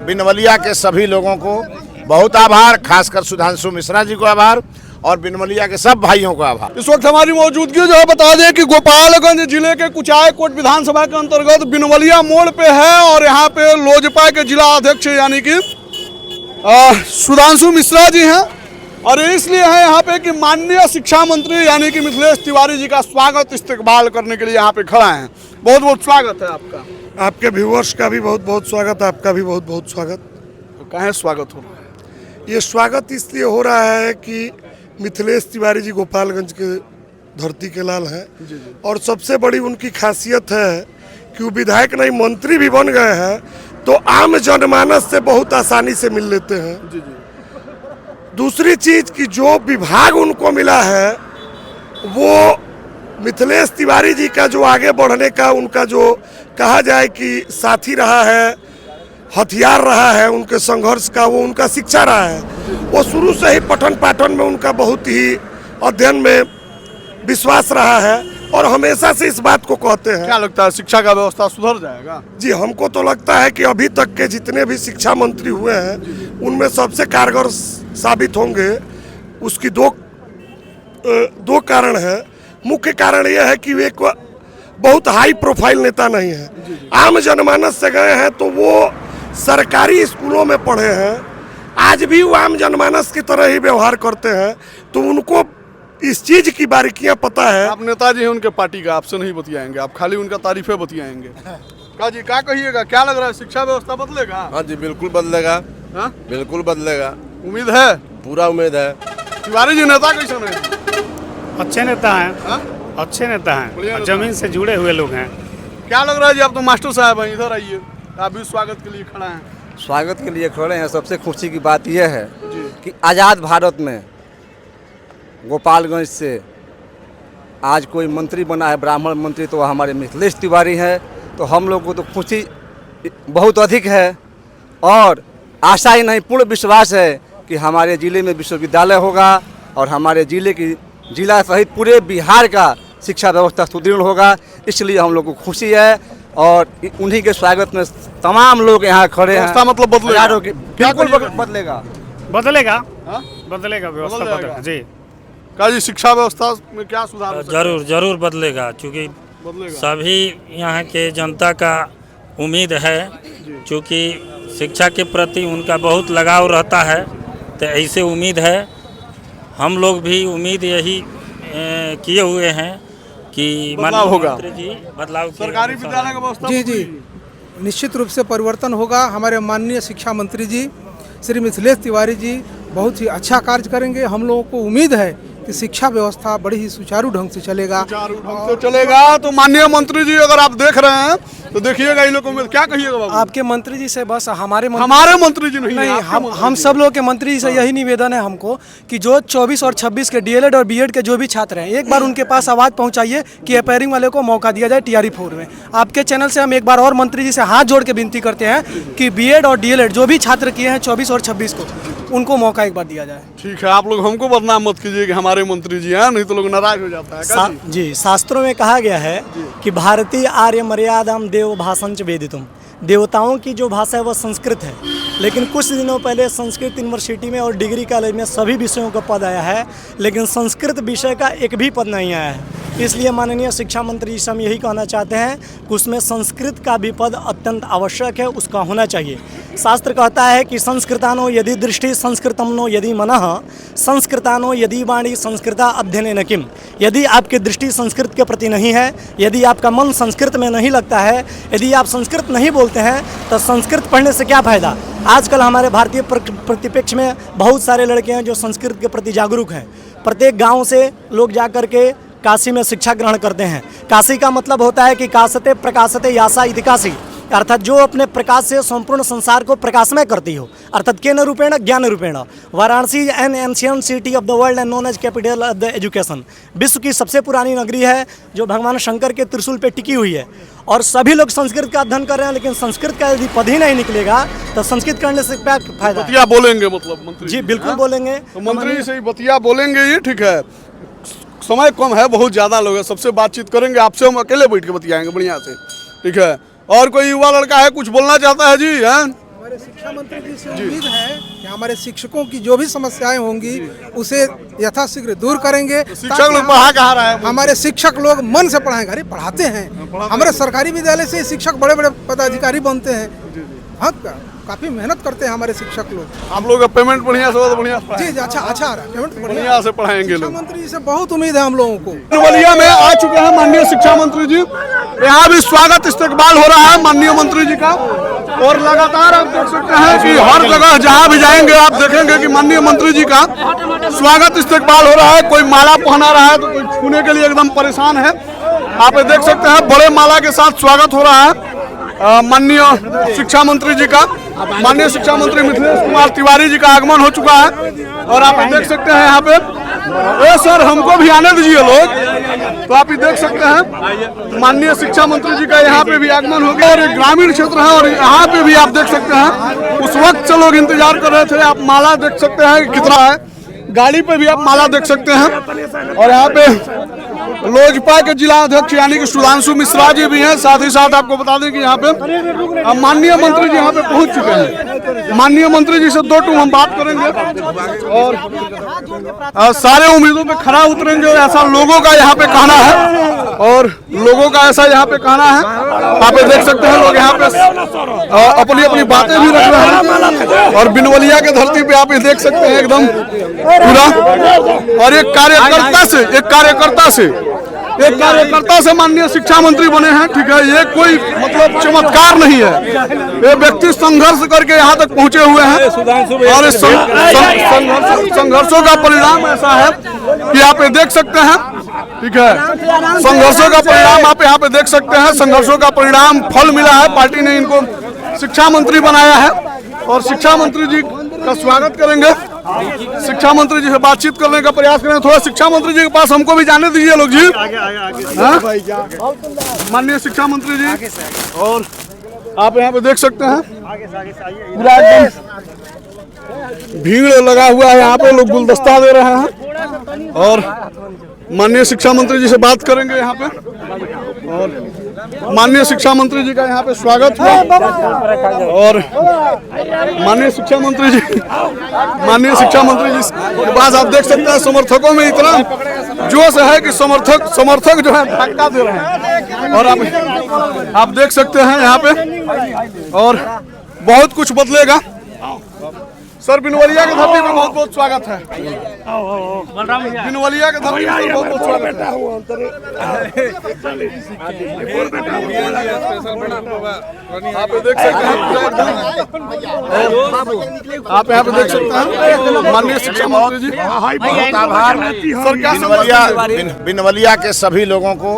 बिनवलिया के सभी लोगों को बहुत आभार, खासकर सुधांशु मिश्रा जी को आभार और बिनवलिया के सब भाइयों को आभार। इस वक्त हमारी मौजूदगी जो है बता दें कि गोपालगंज जिले के कुचायकोट विधानसभा के अंतर्गत बिनवलिया मोड़ पे है और यहाँ पे लोजपा के जिला अध्यक्ष यानी कि सुधांशु मिश्रा जी हैं और इसलिए है यहाँ पे कि माननीय शिक्षा मंत्री यानी कि मिथिलेश तिवारी जी का स्वागत इस्तकबाल करने के लिए यहाँ पे खड़ा हैं। बहुत बहुत स्वागत है आपका। आपके व्यूअर्स का भी बहुत बहुत स्वागत, आपका भी बहुत बहुत स्वागत। तो कहाँ स्वागत हो रहा है? ये स्वागत इसलिए हो रहा है कि मिथिलेश तिवारी जी गोपालगंज के धरती के लाल हैं और सबसे बड़ी उनकी खासियत है कि वो विधायक नहीं मंत्री भी बन गए हैं तो आम जनमानस से बहुत आसानी से मिल लेते हैं। दूसरी चीज कि जो विभाग उनको मिला है वो मिथिलेश तिवारी जी का जो आगे बढ़ने का उनका जो कहा जाए कि साथी रहा है, हथियार रहा है उनके संघर्ष का, वो उनका शिक्षा रहा है। वो शुरू से ही पठन पाठन में उनका बहुत ही अध्ययन में विश्वास रहा है और हमेशा से इस बात को कहते हैं। क्या लगता है शिक्षा का व्यवस्था सुधर जाएगा? जी हमको तो लगता है कि अभी तक के जितने भी शिक्षा मंत्री हुए हैं उनमें सबसे कारगर साबित होंगे। उसकी दो कारण है। मुख्य कारण यह है कि वे एक बहुत हाई प्रोफाइल नेता नहीं है, आम जनमानस से गए हैं तो वो सरकारी स्कूलों में पढ़े हैं, आज भी वो आम जनमानस की तरह ही व्यवहार करते हैं तो उनको इस चीज की बारीकियां पता है। आप नेताजी हैं उनके पार्टी का, आपसे नहीं बतियाएंगे, आप खाली उनका तारीफें बतियाएंगे। का जी क्या कहिएगा, क्या लग रहा है शिक्षा व्यवस्था बदलेगा? हाँ जी बिल्कुल बदलेगा। हाँ? बिल्कुल बदलेगा, उम्मीद है, पूरा उम्मीद है। तिवारी जी नेता कैसे हैं? अच्छे नेता हैं। हाँ? अच्छे नेता हैं, जमीन से जुड़े हुए लोग हैं। क्या लग रहा है जी, आप तो मास्टर साहब हैं, इधर आइए, आप भी स्वागत के लिए खड़ा हैं। स्वागत के लिए खड़े हैं। सबसे खुशी की बात यह है कि आज़ाद भारत में गोपालगंज से आज कोई मंत्री बना है, ब्राह्मण मंत्री, तो हमारे मिथिलेश तिवारी हैं। तो हम लोग को तो खुशी बहुत अधिक है और आशा ही नहीं पूर्ण विश्वास है कि हमारे ज़िले में विश्वविद्यालय होगा और हमारे जिला सहित पूरे बिहार का शिक्षा व्यवस्था सुदृढ़ होगा। इसलिए हम लोग को खुशी है और उन्हीं के स्वागत में तमाम लोग यहाँ खड़े हैं। मतलब बदलेगा? बिल्कुल बदलेगा। बदलेगा। हाँ? बदलेगा व्यवस्था बदलेगा जी। क्या जी शिक्षा व्यवस्था में क्या सुधार हो सकता है? जरूर बदलेगा, क्योंकि सभी यहाँ के जनता का उम्मीद है, क्योंकि शिक्षा के प्रति उनका बहुत लगाव रहता है। तो ऐसे उम्मीद है, हम लोग भी उम्मीद यही किए हुए हैं कि बदलाव होगा। बदलाव सरकारी विद्यालय का व्यवस्था जी निश्चित रूप से परिवर्तन होगा। हमारे माननीय शिक्षा मंत्री जी श्री मिथिलेश तिवारी जी बहुत ही अच्छा कार्य करेंगे। हम लोगों को उम्मीद है कि शिक्षा व्यवस्था बड़ी ही सुचारू ढंग से चलेगा। तो माननीय मंत्री जी अगर आप देख रहे हैं तो देखिएगा इन लोगों में क्या कहिएगा बाबू? आपके मंत्री जी से बस हमारे मंत्री जी नहीं, हम सब लोग के मंत्री जी से यही निवेदन है हमको कि जो 24 और 26 के डीएलएड और बीएड के जो भी छात्र हैं एक बार उनके पास आवाज़ पहुंचाइए कि अपेयरिंग वाले को मौका दिया जाए टीआरई 4 में। आपके चैनल से हम एक बार और मंत्री जी से हाथ जोड़ के विनती करते हैं कि बीएड और डीएलएड जो भी छात्र किए हैं 24 और 26 को उनको मौका एक बार दिया जाए। ठीक है, आप लोग हमको बदनाम मत कीजिए कि हमारे मंत्री जी हैं, नहीं तो लोग नाराज हो जाता है। जी शास्त्रों में कहा गया है कि भारतीय आर्य मर्यादाम देव भाषण च वेदितुम, देवताओं की जो भाषा है वह संस्कृत है। लेकिन कुछ दिनों पहले संस्कृत यूनिवर्सिटी में और डिग्री कॉलेज में सभी विषयों का पद आया है, लेकिन संस्कृत विषय का एक भी पद नहीं आया है। इसलिए माननीय शिक्षा मंत्री जी से हम यही कहना चाहते हैं कि उसमें संस्कृत का भी पद अत्यंत आवश्यक है, उसका होना चाहिए। शास्त्र कहता है कि संस्कृतानो यदि दृष्टि संस्कृतमनो यदि मनः संस्कृतानो यदि वाणी संस्कृता अध्ययनेन किम। यदि आपकी दृष्टि संस्कृत के प्रति नहीं है, यदि आपका मन संस्कृत में नहीं लगता है, यदि आप संस्कृत नहीं बोलते हैं तो संस्कृत पढ़ने से क्या फ़ायदा। आजकल हमारे भारतीय प्रतिपक्ष में बहुत सारे लड़के हैं जो संस्कृत के प्रति जागरूक हैं। प्रत्येक गाँव से लोग जा कर के काशी में शिक्षा ग्रहण करते हैं। काशी का मतलब होता है कि काशते प्रकाशते यासा इति काशी, अर्थात जो अपने प्रकाश से संपूर्ण संसार को प्रकाशमय करती हो, अर्थात केन रूपेण ज्ञान रूपेण। Varanasi an ancient city of the world and known as capital of the education, विश्व की सबसे पुरानी नगरी है जो भगवान शंकर के त्रिशूल पे टिकी हुई है। और सभी लोग संस्कृत का अध्ययन कर रहे हैं, लेकिन संस्कृत का यदि पद ही नहीं निकलेगा तो संस्कृत करने से क्या फायदा? बतिया बोलेंगे मतलब मंत्री जी बिल्कुल बोलेंगे। तो मंत्री से बतिया बोलेंगे ये ठीक है। समय कम है, बहुत ज़्यादा लोग हैं, सबसे बातचीत करेंगे। आपसे हम अकेले बैठ के बतियाएंगे बढ़िया से, ठीक है। और कोई युवा लड़का है कुछ बोलना चाहता है जी? हैं हमारे शिक्षा मंत्री जी से उम्मीद है कि हमारे शिक्षकों की जो भी समस्याएं होंगी उसे यथाशीघ्र दूर करेंगे। शिक्षक लोग पढ़ा कहाँ रहे हैं? हमारे शिक्षक लोग मन से पढ़ाएंगे। अरे पढ़ाते हैं, हमारे सरकारी विद्यालय से शिक्षक बड़े बड़े पदाधिकारी बनते हैं। हाँ, काफी मेहनत करते हैं हमारे शिक्षक लोग। आप लोग का पेमेंट बढ़िया से बढ़िया जी अच्छा आ रहा है, पेमेंट बढ़िया से पढ़ाएंगे शिक्षा लोग। मंत्री जी से बहुत उम्मीद है हम लोगों को। बिनवलिया में आ चुके हैं माननीय शिक्षा मंत्री जी। यहाँ भी स्वागत इस्तकबाल हो रहा है माननीय मंत्री जी का, और लगातार आप देख सकते हैं कि हर जगह जहाँ भी जाएंगे आप देखेंगे कि माननीय मंत्री जी का स्वागत इस्तकबाल हो रहा है। कोई माला पहना रहा है तो कोई छूने के लिए एकदम परेशान है। आप ये देख सकते हैं बड़े माला के साथ स्वागत हो रहा है माननीय शिक्षा मंत्री जी का। माननीय शिक्षा मंत्री मिथिलेश कुमार तिवारी जी का आगमन हो चुका है, और आप देख सकते हैं यहाँ पे। ए सर, हमको भी आने दीजिए लोग। तो आप ये देख सकते हैं माननीय शिक्षा मंत्री जी का यहाँ पे भी आगमन हो गया, और एक ग्रामीण क्षेत्र है, और यहाँ पे भी आप देख सकते हैं उस वक्त से लोग इंतजार कर रहे थे। आप माला देख सकते हैं कितना है, गाड़ी पे भी आप माला देख सकते हैं। और यहाँ पे लोजपा के जिला अध्यक्ष यानी कि सुधांशु मिश्रा जी भी हैं। साथ ही साथ आपको बता दें कि यहाँ पे माननीय मंत्री जी यहाँ पे पहुंच चुके हैं। माननीय मंत्री जी से 2 हम बात करेंगे, और सारे उम्मीदों पे खरा उतरेंगे, ऐसा लोगों का यहाँ पे कहना है, और लोगों का ऐसा यहाँ पे कहना है। आप देख सकते हैं लोग यहाँ पे अपनी अपनी बातें भी रख रहे हैं, और बिनवलिया के धरती पे आप ये देख सकते हैं एकदम पूरा। और एक कार्यकर्ता से माननीय शिक्षा मंत्री बने हैं, ठीक है। ये कोई मतलब चमत्कार नहीं है, ये व्यक्ति संघर्ष करके यहाँ तक पहुँचे हुए हैं, और इस संघर्षों का परिणाम ऐसा है कि आप ये देख सकते हैं, ठीक है। संघर्षों का परिणाम आप यहाँ पे देख सकते हैं। संघर्षों का परिणाम फल मिला है, पार्टी ने इनको शिक्षा मंत्री बनाया है, और शिक्षा मंत्री जी का स्वागत करेंगे। शिक्षा मंत्री जी से बातचीत करने का प्रयास करें। थोड़ा शिक्षा मंत्री जी के पास हमको भी जाने दीजिए लोग जी। माननीय शिक्षा मंत्री जी, और आप यहाँ पे देख सकते हैं पूरा एकदम भीड़ लगा हुआ है, यहाँ पे लोग गुलदस्ता दे रहे हैं, और माननीय शिक्षा मंत्री जी से बात करेंगे यहाँ पे। और माननीय शिक्षा मंत्री जी का यहाँ पे स्वागत हुआ, और माननीय शिक्षा मंत्री जी के पास आप देख सकते हैं समर्थकों में इतना जोश है कि समर्थक जो है धक्का दे रहे हैं, और आप देख सकते हैं यहाँ पे। और बहुत कुछ बदलेगा सर। बिनवलिया के धरती पे बहुत बहुत स्वागत है। बिनवलिया के धरती पे बहुत बहुत स्वागत है। आप देख सकते हैं, आप यहाँ पे देख सकते हैं माननीय शिक्षा मंत्री जी। बहुत आभार सर। बिनवलिया के सभी लोगों को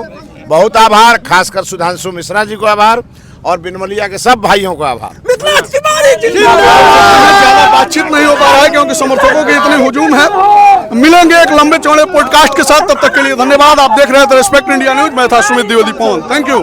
बहुत आभार, खासकर सुधांशु मिश्रा जी को आभार, और बिनवलिया के सब भाइयों को आभार। ज्यादा बातचीत नहीं हो पा रहा है क्योंकि समर्थकों के इतने हुजूम है। मिलेंगे एक लंबे चौड़े पॉडकास्ट के साथ, तब तक के लिए धन्यवाद। आप देख रहे थे रिस्पेक्ट इंडिया न्यूज, मैं था सुमित द्विवेदी पवन। Thank you.